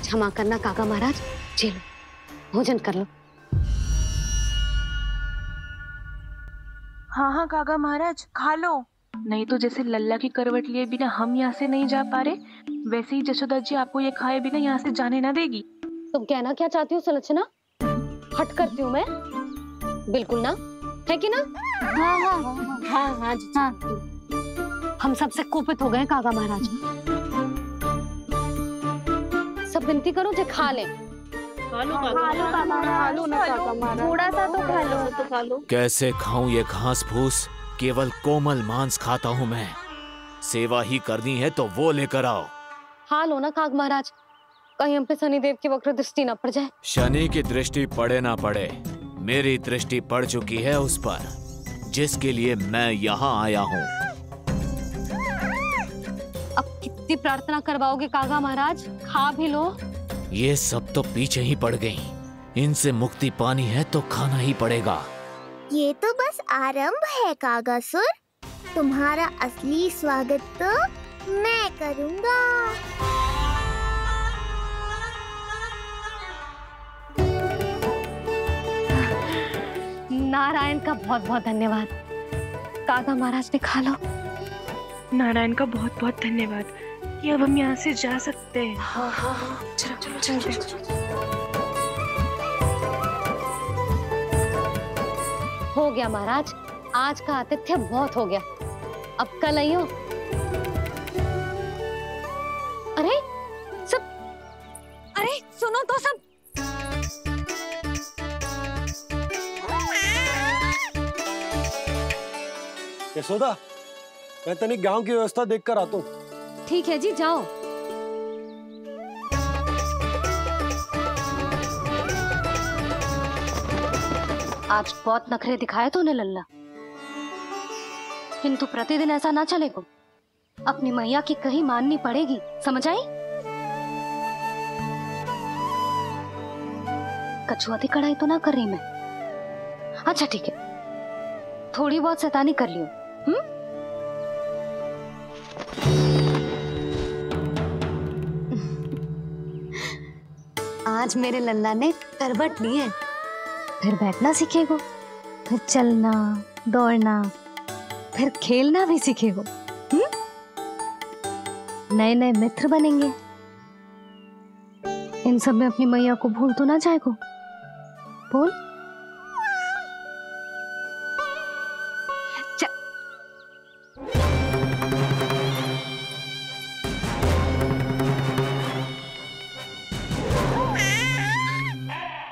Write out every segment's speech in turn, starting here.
क्षमा करना काका महाराज, जी लो भोजन कर लो। हाँ हाँ काका महाराज खा लो, नहीं तो जैसे लल्ला की करवट लिए बिना हम यहाँ से नहीं जा पा रहे, वैसे ही जशोदा जी आपको ये खाए बिना यहाँ से जाने ना देगी। तुम कहना क्या चाहती हो सुलोचना? हट करती हूँ मैं? बिल्कुल ना, है कि ना? हाँ हाँ हाँ हाँ हाँ। हम सबसे कोपित हो गए काका महाराज। सब विनती करो जो खा ले। खा लो काका महाराज, थोड़ा सा तो खा लो। कैसे खाऊं ये घास फूस? केवल कोमल मांस खाता हूँ मैं। सेवा ही करनी है तो वो लेकर आओ। खा लो ना काका महाराज, कहीं हम पे शनिदेव की वक्र दृष्टि ना पड़ जाए। शनि की दृष्टि पड़े ना पड़े, मेरी दृष्टि पड़ चुकी है उस पर, जिसके लिए मैं यहाँ आया हूँ। अब कितनी प्रार्थना करवाओगे काका महाराज? खा भी लो। ये सब तो पीछे ही पड़ गई, इनसे मुक्ति पानी है तो खाना ही पड़ेगा। ये तो बस आरंभ है कागासुर, तुम्हारा असली स्वागत तो मैं करूँगा। नारायण का बहुत बहुत धन्यवाद। काका महाराज ने खा लो। नारायण का बहुत बहुत धन्यवाद कि अब हम यहाँ से जा सकते हैं। चलो चलो चलो। हो गया महाराज, आज का आतिथ्य बहुत हो गया, अब कल आइयो। अरे सब, अरे सुनो तो सब। यशोदा, मैं तनिक गांव की व्यवस्था देखकर आता हूँ। ठीक है जी, जाओ। आज बहुत नखरे दिखाए तूने लल्ला, किंतु प्रतिदिन ऐसा ना चलेगा। अपनी मैया की कहीं माननी पड़ेगी, समझ आई? कछुआती कढ़ाई तो ना कर रही मैं। अच्छा ठीक है, थोड़ी बहुत शैतानी कर लियो। आज मेरे लल्ला ने करवट ली है, फिर बैठना सीखेगो, फिर चलना दौड़ना, फिर खेलना भी सीखेगो। नए नए मित्र बनेंगे। इन सब में अपनी मैया को भूल तो ना जाएगो। बोल।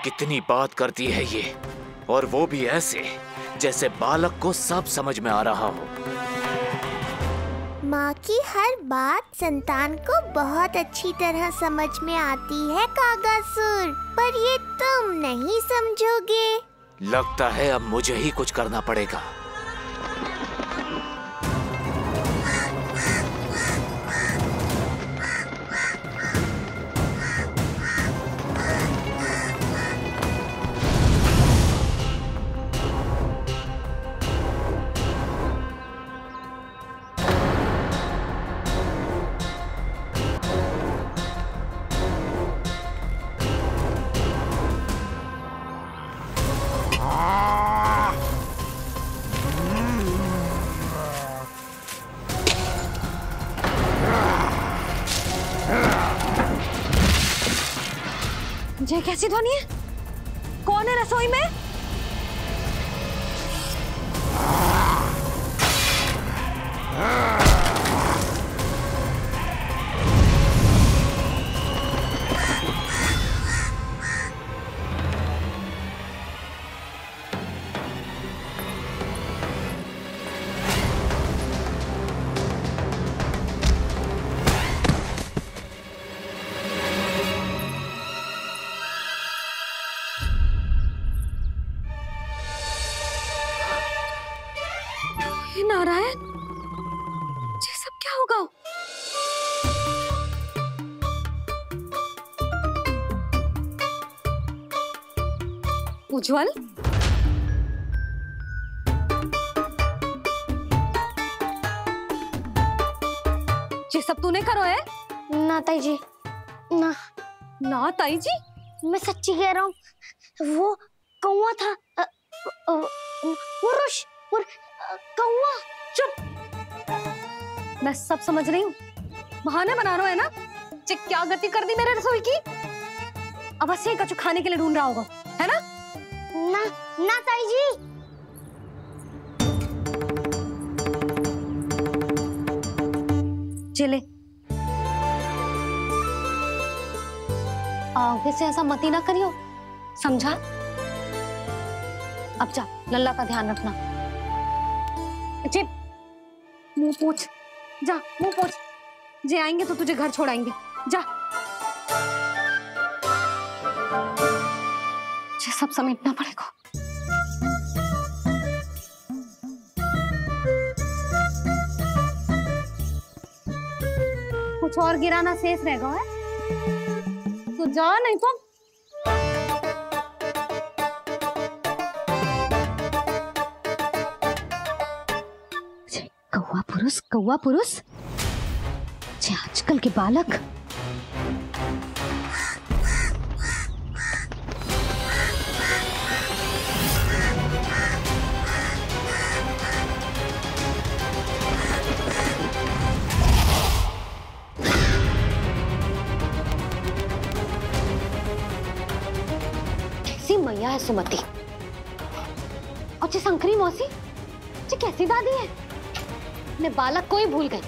कितनी बात करती है ये, और वो भी ऐसे जैसे बालक को सब समझ में आ रहा हो। माँ की हर बात संतान को बहुत अच्छी तरह समझ में आती है कागासुर, पर ये तुम नहीं समझोगे। लगता है अब मुझे ही कुछ करना पड़ेगा। ये कैसी ध्वनि है? कौन है रसोई में? नारायण, ये सब क्या होगा? उज्जवल, ये सब तूने करो है? ना ताई जी, ना। ना ताई जी, मैं सच्ची कह रहा हूँ, वो कौवा था। वो कौवा। चुप, मैं सब समझ रही हूँ, बहाने बना रहा है ना। क्या गति कर दी मेरे रसोई की। अब ऐसे ही कछु खाने के लिए ढूंढ रहा होगा, है ना? ना ना ताई जी। चले, आगे से ऐसा मती ना करियो, समझा? अब जा, लल्ला का ध्यान रखना। चिप, मुंह पोछ, जा मुंह पोछ। जे आएंगे तो तुझे घर छोड़ाएंगे, जा। ये सब समेटना पड़ेगा। कुछ और गिराना शेष रहेगा है? तो जा, नहीं तो कौवा पुरुष जे आजकल के बालक। कैसी मैया है सुमति, और जी शंकरी मौसी जी कैसी दादी है। अपने बालक को ही भूल गई।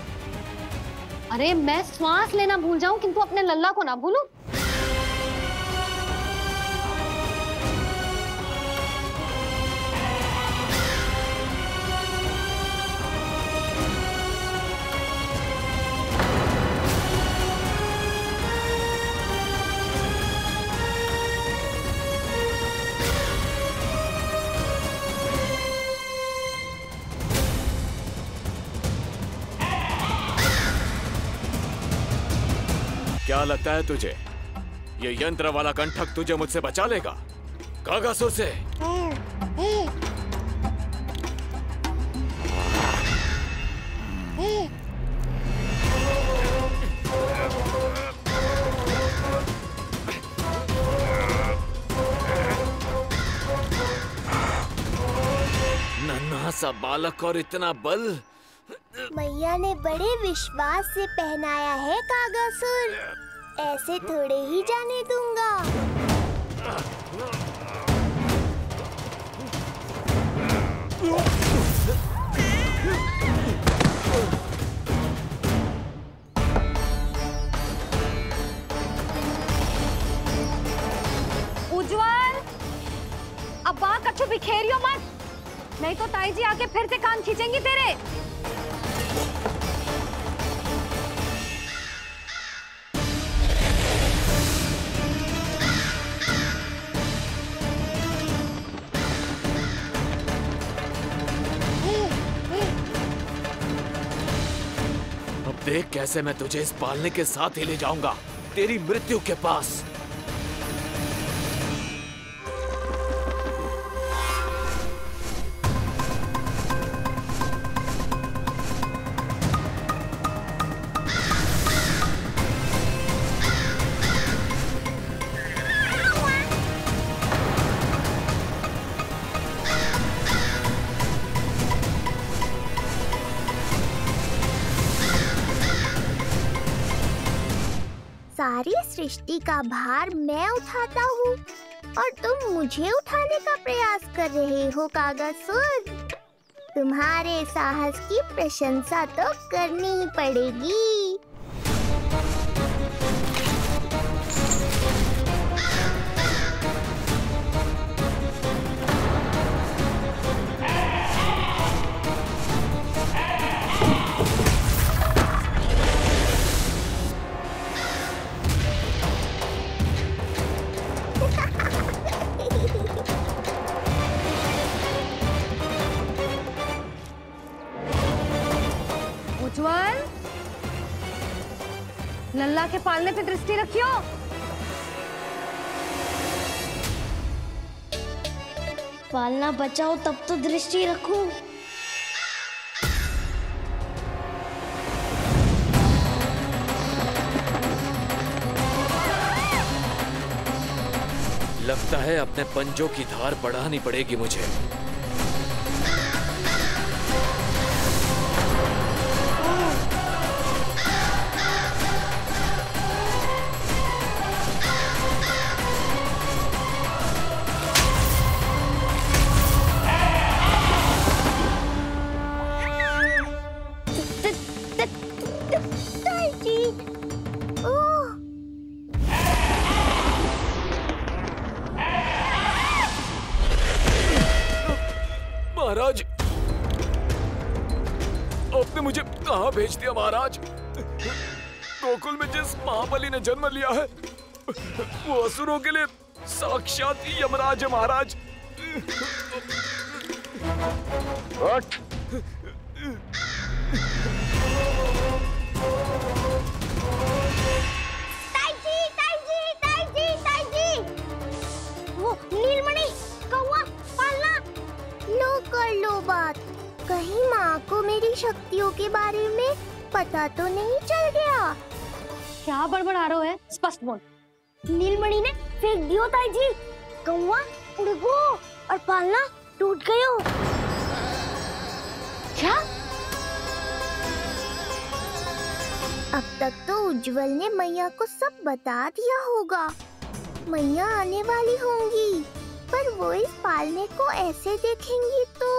अरे मैं श्वास लेना भूल जाऊं किंतु अपने लल्ला को ना भूलूं। क्या लगता है तुझे ये यंत्र वाला कंठक तुझे मुझसे बचा लेगा कागासुर से? नन्हा सा बालक और इतना बल। मैया ने बड़े विश्वास से पहनाया है कागासुर, ऐसे थोड़े ही जाने दूंगा। उज्जवल, अब बात कछु बिखेरियो मत, नहीं तो ताई जी आके फिर से कान खींचेंगी तेरे। देख कैसे मैं तुझे इस पालने के साथ ही ले जाऊंगा तेरी मृत्यु के पास। सारी सृष्टि का भार मैं उठाता हूँ और तुम मुझे उठाने का प्रयास कर रहे हो कागासुर। तुम्हारे साहस की प्रशंसा तो करनी ही पड़ेगी। उज्जवल, लल्ला के पालने पे दृष्टि रखियो। पालना बचाओ तब तो दृष्टि रखूं। लगता है अपने पंजों की धार बढ़ानी पड़ेगी मुझे। महाराज, आपने मुझे कहाँ भेज दिया महाराज? गोकुल में जिस महाबली ने जन्म लिया है वो असुरों के लिए साक्षात यमराज है महाराज। वो नीलमणि, कौवा, पालना, लो कर लो बात। कहीं माँ को मेरी शक्तियों के बारे में पता तो नहीं चल गया? क्या बड़बड़ा रहे हो है? स्पष्ट बोल। नीलमणि ने फेंक दियो ताई जी। कौवा उड़ गयो और पालना टूट गयो। क्या? अब तक तो उज्जवल ने मैया को सब बता दिया होगा। मैया आने वाली होंगी, पर वो इस पालने को ऐसे देखेंगी तो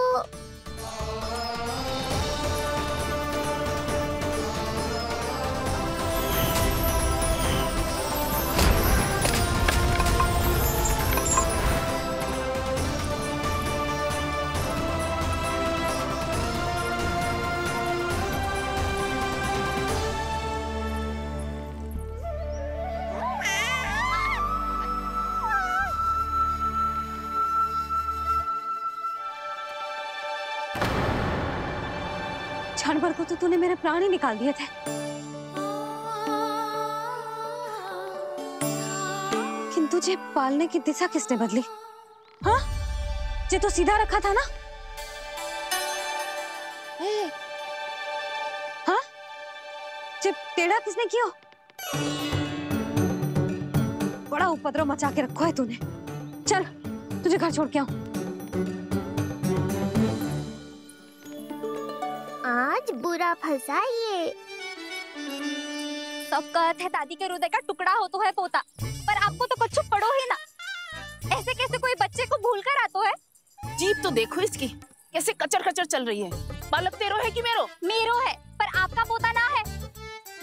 क्षण भर को तो तूने मेरे प्राण ही निकाल दिए थे, किंतु तुझे पालने की दिशा किसने बदली? हाँ, ये तो सीधा रखा था ना? हाँ, ये टेढ़ा किसने किया? बड़ा उपद्रव मचा के रखा है तूने। चल, तुझे घर छोड़ के आऊं। आज बुरा फंसा ये। सब कहते हैं दादी के हृदय का टुकड़ा हो तो है पोता, पर आपको तो कुछ पड़ो ही ना। ऐसे कैसे कोई बच्चे को भूल कर आतो है? जीभ तो देखो इसकी, कैसे कचर कचर चल रही है। बालक तेरो है कि मेरो? मेरो है, पर आपका पोता ना है।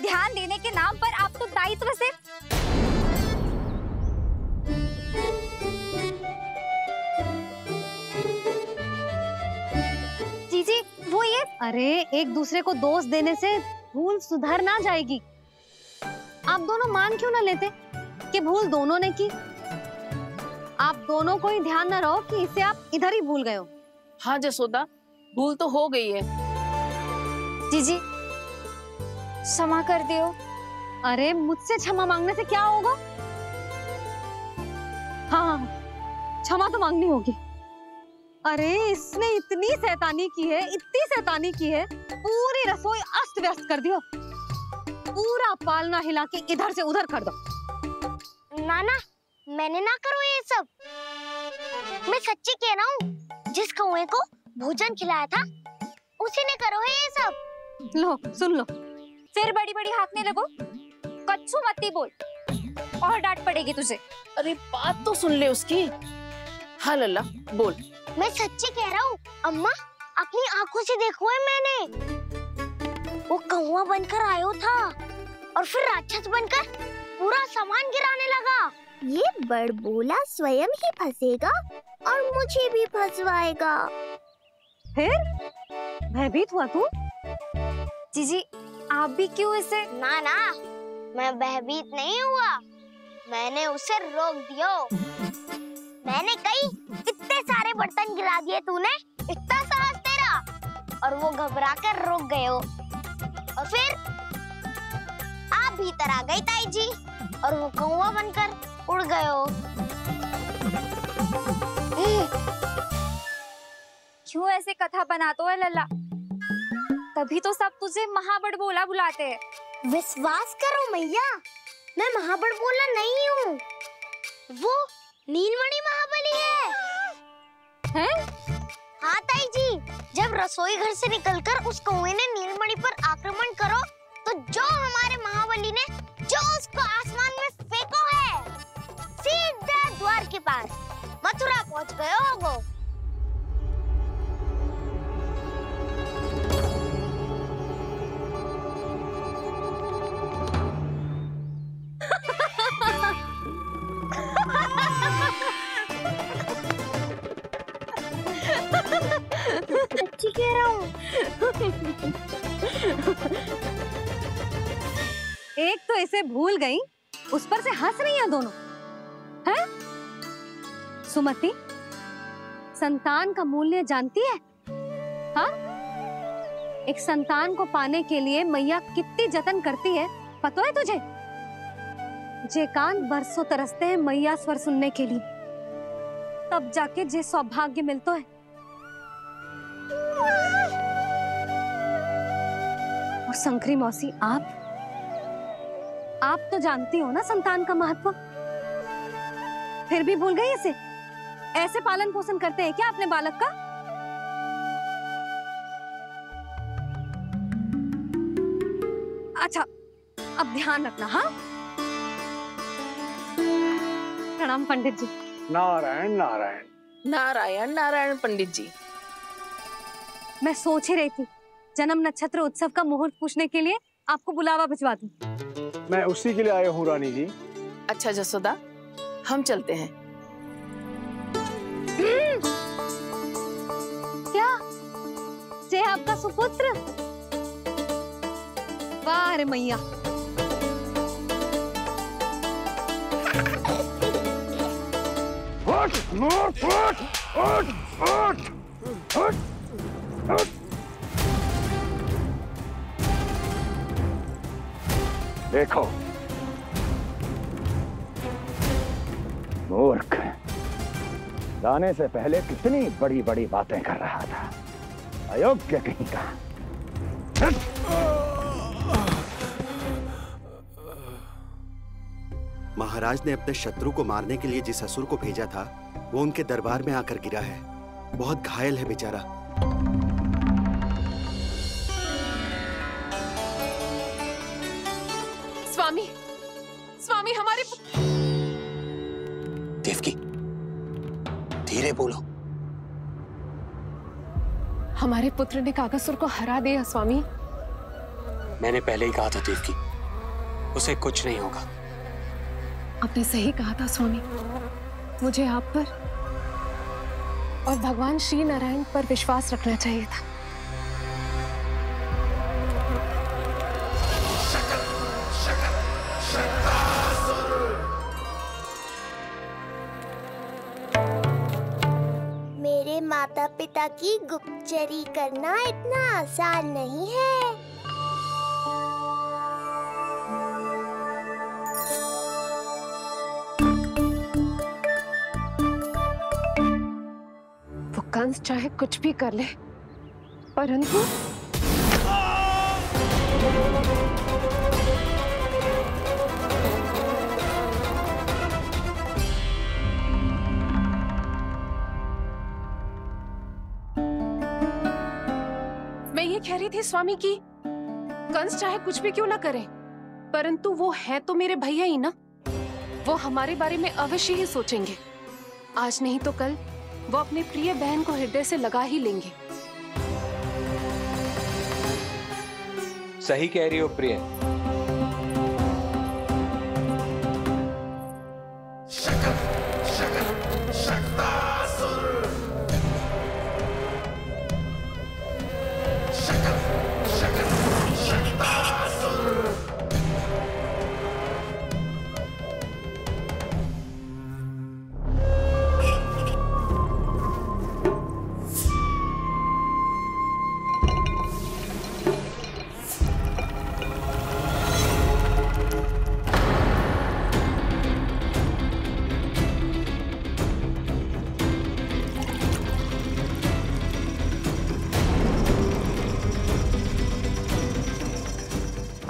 ध्यान देने के नाम पर आप तो दायित्व से जीजी वो ये। अरे एक दूसरे को दोष देने से भूल सुधर ना जाएगी। आप दोनों मान क्यों ना लेते कि भूल दोनों ने की? आप दोनों को ही ध्यान न रहो कि इसे आप इधर ही भूल गए हो। हाँ जसोदा, भूल तो हो गई है। जीजी क्षमा कर दियो। अरे मुझसे क्षमा मांगने से क्या होगा? हाँ, क्षमा तो मांगनी होगी। अरे इसने इतनी शैतानी की है, इतनी शैतानी की है, पूरी रसोई अस्त व्यस्त कर दिया। पूरा पालना हिला के इधर से उधर कर दो। नाना, मैंने ना करो ये सब। मैं सच्ची कह रहा हूँ, जिस कौवे को भोजन खिलाया था उसी ने करो है ये सब। लो सुन लो। फिर बड़ी बड़ी हाँकने लगो। कच्छू मत बोल, और डांट पड़ेगी तुझे। अरे बात तो सुन ले उसकी। हाँ लल्ला बोल। मैं सच्ची कह रहा हूँ अम्मा, अपनी आंखों से देखो है मैंने। वो कौवा बनकर आयो था और फिर राक्षस बनकर पूरा सामान गिराने लगा। ये बड़बोला स्वयं ही फंसेगा और मुझे भी फंसवाएगा। फिर भयभीत हुआ तू? जीजी आप भी क्यों इसे? ना ना, मैं भयभीत नहीं हुआ, मैंने उसे रोक दिया। मैंने कही इतने सारे बर्तन गिरा दिए तूने, इतना साहस तेरा, और वो घबरा कर रुक गए हो। और फिर आप भीतर आ गई ताई जी और वो कौवा बनकर उड़ गए हो। क्यों ऐसे कथा बनाते हो लल्ला? तभी तो सब तुझे महाबड़बोला बुलाते हैं। विश्वास करो मैया, मैं महाबड़बोला नहीं हूँ। वो नीलमणि महाबली हैं? हाँ ताई जी, जब रसोई घर से निकलकर उस कौवे ने नीलमणि पर आक्रमण करो तो जो हमारे महाबली ने जो उसको आसमान में फेंको है, सीधा द्वार के पास मथुरा पहुंच गए होगो। सच्ची कह रहा हूँ। एक तो इसे भूल गई, उस पर से हंस रही हैं दोनों। हैं? सुमति, संतान का मूल्य जानती है? हाँ? एक संतान को पाने के लिए मैया कितनी जतन करती है, पता है तुझे? जे कान बरसों तरसते हैं मैया स्वर सुनने के लिए, तब जाके जे सौभाग्य मिलता है। और शंकरी मौसी, आप तो जानती हो ना संतान का महत्व, फिर भी भूल गई इसे? ऐसे पालन पोषण करते हैं क्या अपने बालक का? अच्छा, अब ध्यान रखना। हाँ, प्रणाम पंडित जी। नारायण नारायण। नारायण नारायण पंडित जी। मैं सोच ही रही थी जन्म नक्षत्र उत्सव का मुहूर्त पूछने के लिए आपको बुलावा भिजवा दूं। मैं उसी के लिए आया हूँ रानी जी। अच्छा जसोदा, हम चलते हैं। क्या जे आपका सुपुत्र? वाह रे मैया। देखो मूर्ख, जाने से पहले कितनी बड़ी बड़ी बातें कर रहा था, अयोग्य कहीं का। महाराज ने अपने शत्रु को मारने के लिए जिस असुर को भेजा था वो उनके दरबार में आकर गिरा है, बहुत घायल है बेचारा। स्वामी, स्वामी हमारे देवकी, धीरे बोलो। हमारे पुत्र ने काकासुर को हरा दिया स्वामी। मैंने पहले ही कहा था देवकी, उसे कुछ नहीं होगा। आपने सही कहा था स्वामी, मुझे आप पर और भगवान श्री नारायण पर विश्वास रखना चाहिए था। मेरे माता पिता की गुप्तचरी करना इतना आसान नहीं है। वो कंस चाहे कुछ भी कर ले, परंतु मैं ये कह रही थी स्वामी कि कंस चाहे कुछ भी क्यों ना करे, परंतु वो है तो मेरे भैया ही ना। वो हमारे बारे में अवश्य ही सोचेंगे। आज नहीं तो कल वो अपनी प्रिय बहन को हृदय से लगा ही लेंगे। सही कह रही हो प्रिय।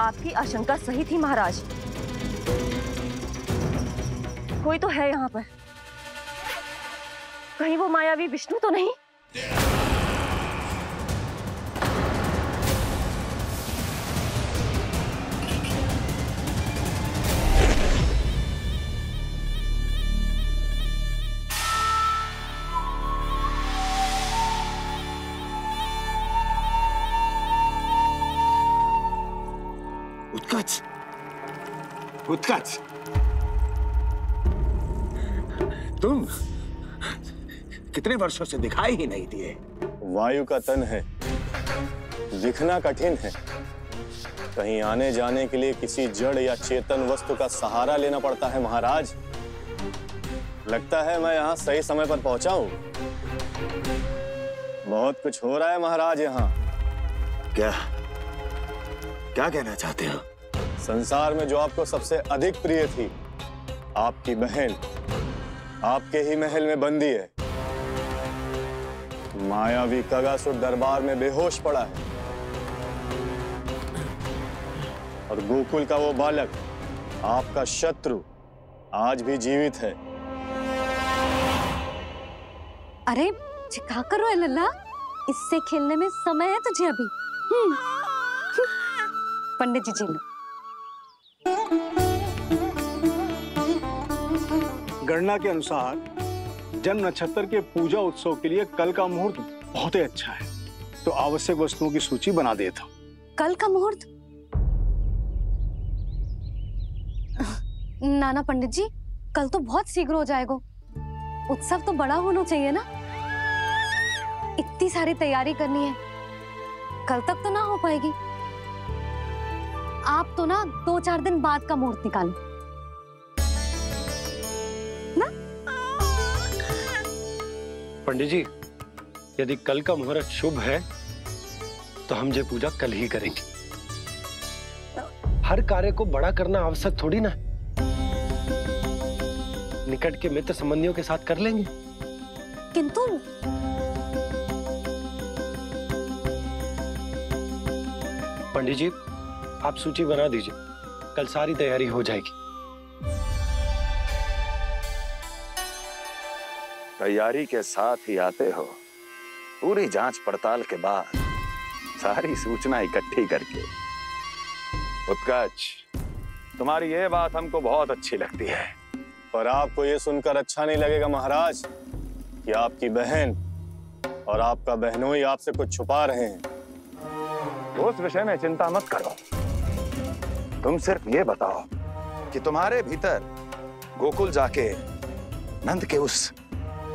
आपकी आशंका सही थी महाराज, कोई तो है यहाँ पर। कहीं वो मायावी विष्णु तो नहीं? उत्कच, उत्कच, तुम कितने वर्षों से दिखाई ही नहीं दिए। वायु का तन है, दिखना कठिन है। कहीं आने जाने के लिए किसी जड़ या चेतन वस्तु का सहारा लेना पड़ता है महाराज। लगता है मैं यहाँ सही समय पर पहुंचा हूँ। बहुत कुछ हो रहा है महाराज यहाँ। क्या क्या कहना चाहते हो? संसार में जो आपको सबसे अधिक प्रिय थी, आपकी बहन, आपके ही महल में बंदी है। मायावी कगासुर दरबार में बेहोश पड़ा है और गोकुल का वो बालक, आपका शत्रु, आज भी जीवित है। अरे क्या कर रहे हो लल्ला? इससे खेलने में समय है तुझे अभी। पंडित जी लो। गणना के अनुसार जन्म नक्षत्र के पूजा उत्सव के लिए कल का मुहूर्त बहुत ही अच्छा है, तो आवश्यक वस्तुओं की सूची बना देता हूँ। कल का मुहूर्त? नाना पंडित जी, कल तो बहुत शीघ्र हो जाएगा। उत्सव तो बड़ा होना चाहिए ना। इतनी सारी तैयारी करनी है, कल तक तो ना हो पाएगी। आप तो ना 2-4 दिन बाद का मुहूर्त निकालो ना। पंडित जी, यदि कल का मुहूर्त शुभ है तो हम ये पूजा कल ही करेंगे। हर कार्य को बड़ा करना आवश्यक थोड़ी ना। निकट के मित्र संबंधियों के साथ कर लेंगे। किंतु पंडित जी, आप सूची बना दीजिए, कल सारी तैयारी हो जाएगी। तैयारी के साथ ही आते हो, पूरी जांच पड़ताल के बाद सारी सूचना इकट्ठी करके। उत्कच, तुम्हारी ये बात हमको बहुत अच्छी लगती है। पर आपको ये सुनकर अच्छा नहीं लगेगा महाराज कि आपकी बहन और आपका बहनोई आपसे कुछ छुपा रहे हैं। उस विषय में चिंता मत करो, तुम सिर्फ ये बताओ कि तुम्हारे भीतर गोकुल जाके नंद के उस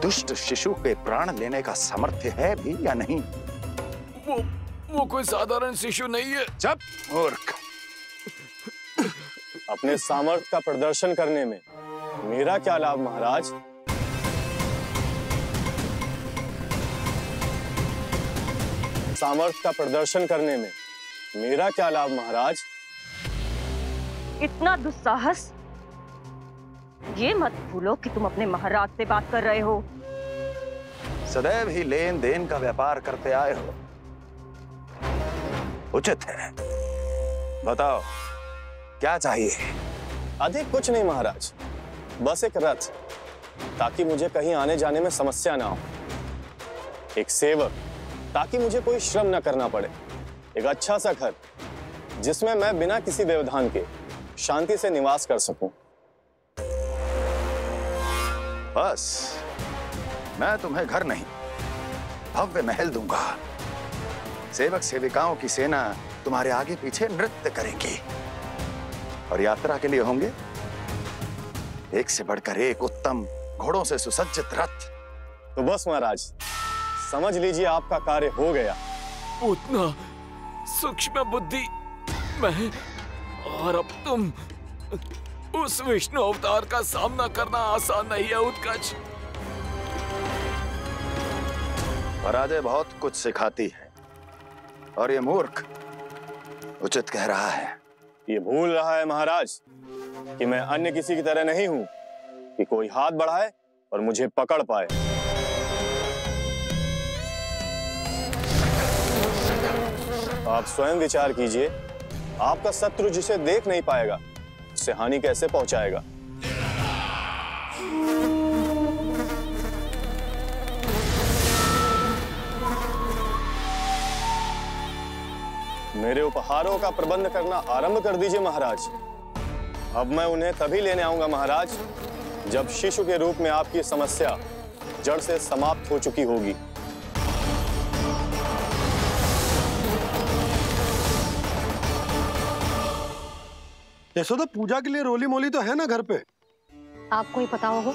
दुष्ट शिशु के प्राण लेने का सामर्थ्य है भी या नहीं? वो कोई साधारण शिशु नहीं है। चुप मूर्ख। अपने सामर्थ्य का प्रदर्शन करने में मेरा क्या लाभ महाराज? सामर्थ्य का प्रदर्शन करने में मेरा क्या लाभ महाराज? इतना दुस्साहस? ये मत भूलो कि तुम अपने महाराज से बात कर रहे हो। सदैव ही लेन देन का व्यापार करते आए हो, उचित है। बताओ क्या चाहिए? अधिक कुछ नहीं महाराज, बस एक रथ, ताकि मुझे कहीं आने जाने में समस्या ना हो। एक सेवक, ताकि मुझे कोई श्रम न करना पड़े। एक अच्छा सा घर, जिसमें मैं बिना किसी व्यवधान के शांति से निवास कर सकूं। बस, मैं तुम्हें घर नहीं, भव्य महल दूंगा। सेवक सेविकाओं की सेना तुम्हारे आगे पीछे नृत्य करेंगी और यात्रा के लिए होंगे एक से बढ़कर एक उत्तम घोड़ों से सुसज्जित रथ। तो बस महाराज, समझ लीजिए आपका कार्य हो गया। उतना सूक्ष्म बुद्धि मैं, और अब तुम, उस विष्णु अवतार का सामना करना आसान नहीं है उत्कच। पराजय बहुत कुछ सिखाती है और ये मूर्ख उचित कह रहा है। ये भूल रहा है महाराज कि मैं अन्य किसी की तरह नहीं हूं कि कोई हाथ बढ़ाए और मुझे पकड़ पाए। आप स्वयं विचार कीजिए, आपका शत्रु जिसे देख नहीं पाएगा उससे हानि कैसे पहुंचाएगा? मेरे उपहारों का प्रबंध करना आरंभ कर दीजिए महाराज। अब मैं उन्हें तभी लेने आऊंगा महाराज जब शिशु के रूप में आपकी समस्या जड़ से समाप्त हो चुकी होगी। यशोदा, पूजा के लिए रोली मोली तो है ना घर पे? आपको ही पता होगा।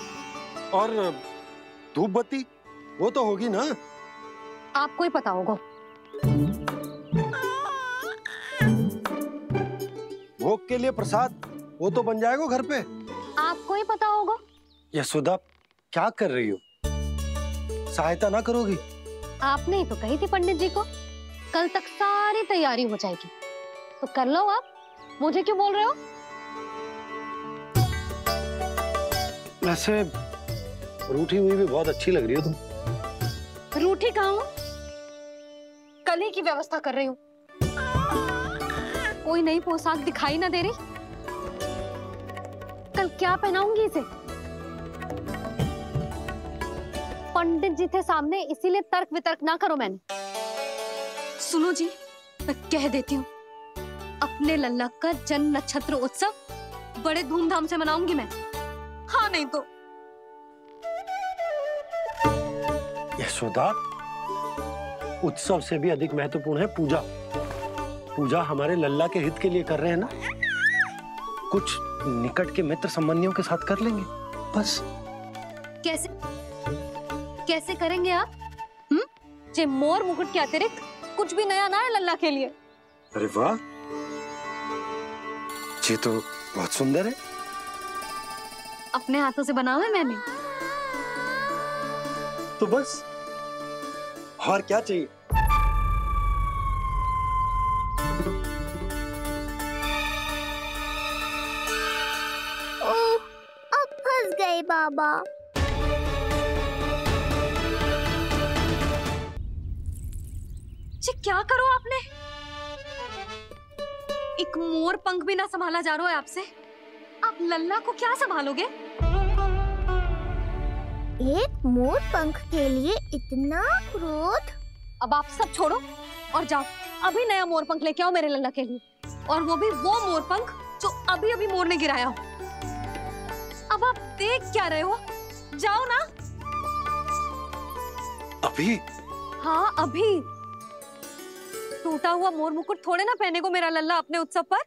और धूप बत्ती वो तो होगी ना? आपको ही पता होगा। भोग के लिए प्रसाद वो तो बन जाएगा घर पे। आपको ही पता होगा। यशोदा, क्या कर रही हो? सहायता ना करोगी? आपने ही तो कही थी पंडित जी को कल तक सारी तैयारी हो जाएगी, तो कर लो आप। मुझे क्यों बोल रहे हो? वैसे रूठी हुई भी बहुत अच्छी लग रही हो तुम। रूठी कहाँ हूँ? कल ही की व्यवस्था कर रही हूँ। कोई नई पोशाक दिखाई ना दे रही? कल क्या पहनाऊंगी इसे? पंडित जी थे सामने, इसीलिए तर्क वितर्क ना करो। मैंने सुनो जी, मैं कह देती हूँ, अपने लल्ला का जन्म नक्षत्र उत्सव बड़े धूमधाम से मनाऊंगी मैं। हाँ नहीं तो। यशोदा, उत्सव से भी अधिक महत्वपूर्ण है पूजा। पूजा हमारे लल्ला के हित के लिए कर रहे हैं ना। कुछ निकट के मित्र संबंधियों के साथ कर लेंगे बस। कैसे कैसे करेंगे आप? जे मोर मुकुट के अतिरिक्त कुछ भी नया ना है लल्ला के लिए। अरे वाह, ये तो बहुत सुंदर है। अपने हाथों से बनाया है मैंने। तो बस और क्या चाहिए? ओह, अब फंस गए बाबा। जी क्या करो आपने? एक मोर पंख भी ना संभाला जा रहा है आपसे। आप लल्ला को क्या संभालोगे? एक मोर पंख के लिए इतना क्रोध? अब आप सब छोड़ो और जाओ, अभी नया मोर पंख लेके आओ मेरे लल्ला के लिए, और वो भी वो मोर पंख जो अभी अभी मोर ने गिराया हो। अब आप देख क्या रहे हो? जाओ ना। अभी? हाँ अभी। टूटा हुआ मोर मुकुट थोड़े ना पहने को मेरा लल्ला अपने उत्सव पर।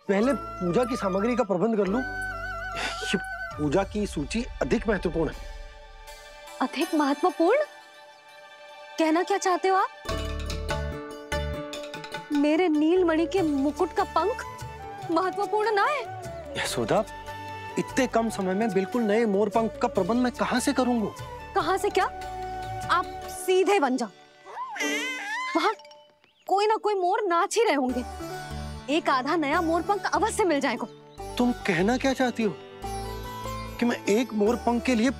पहले पूजा की सामग्री का प्रबंध कर लूं। पूजा की सूची अधिक महत्वपूर्ण है। अधिक महत्वपूर्ण? कहना क्या चाहते हो आप? मेरे नीलमणि के मुकुट का पंख महत्वपूर्ण ना है? यशोदा, इतने कम समय में बिल्कुल नए मोर पंख का प्रबंध मैं कहां से करूंगा? कहां से क्या? आप सीधे बन जाओ। वहां कोई ना कोई मोर नाच ही रहे होंगे। एक आधा नया मोर पंख अवश्य मिल जाएगा। तुम कहना क्या चाहती हो कि मैं एक मोर पंख के लिए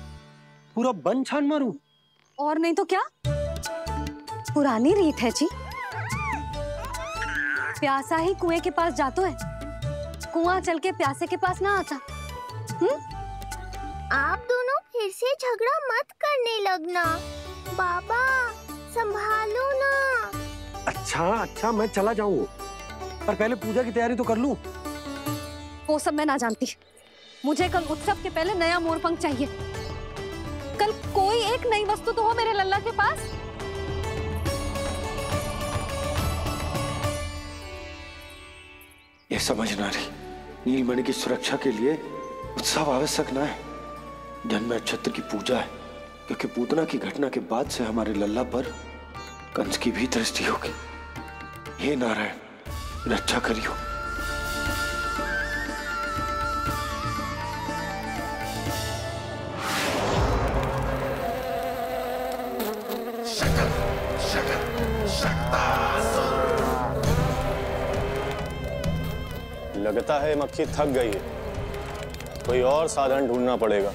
पूरा वन छान मारूं? और नहीं तो क्या, पुरानी रीत है जी। प्यासा ही कुएं के पास जाता है, कुआं चल के प्यासे के पास ना आता। आप दोनों फिर से झगड़ा मत करने लगना। बाबा संभालो ना। अच्छा मैं चला जाऊंगा, पर पहले पूजा की तैयारी तो कर लूं। वो सब मैं ना जानती। मुझे कल उत्सव के पहले नया मोर पंख चाहिए। कल कोई एक नई वस्तु तो हो मेरे लल्ला के पास। ये समझ ना रही, नीलमणि की सुरक्षा के लिए उत्सव आवश्यक ना है, जन्म नक्षत्र की पूजा है, क्योंकि पूतना की घटना के बाद से हमारे लल्ला पर कंस की भी दृष्टि होगी। हे नारायण, रक्षा करियो। लगता है मक्खी थक गई है, कोई और साधन ढूंढना पड़ेगा।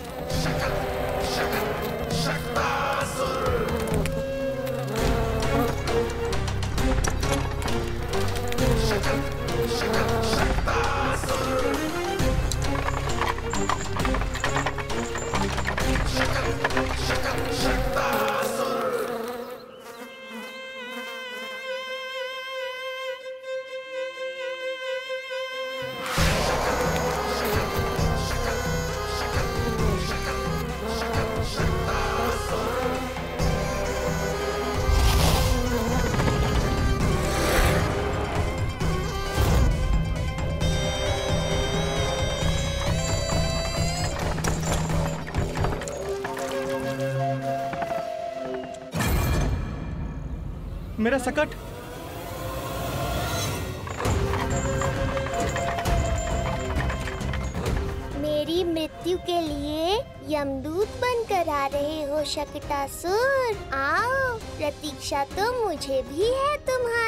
मेरा सकट। मेरी मृत्यु के लिए यमदूत बनकर आ रहे हो शकटासुर? आओ, प्रतीक्षा तो मुझे भी है तुम्हारी।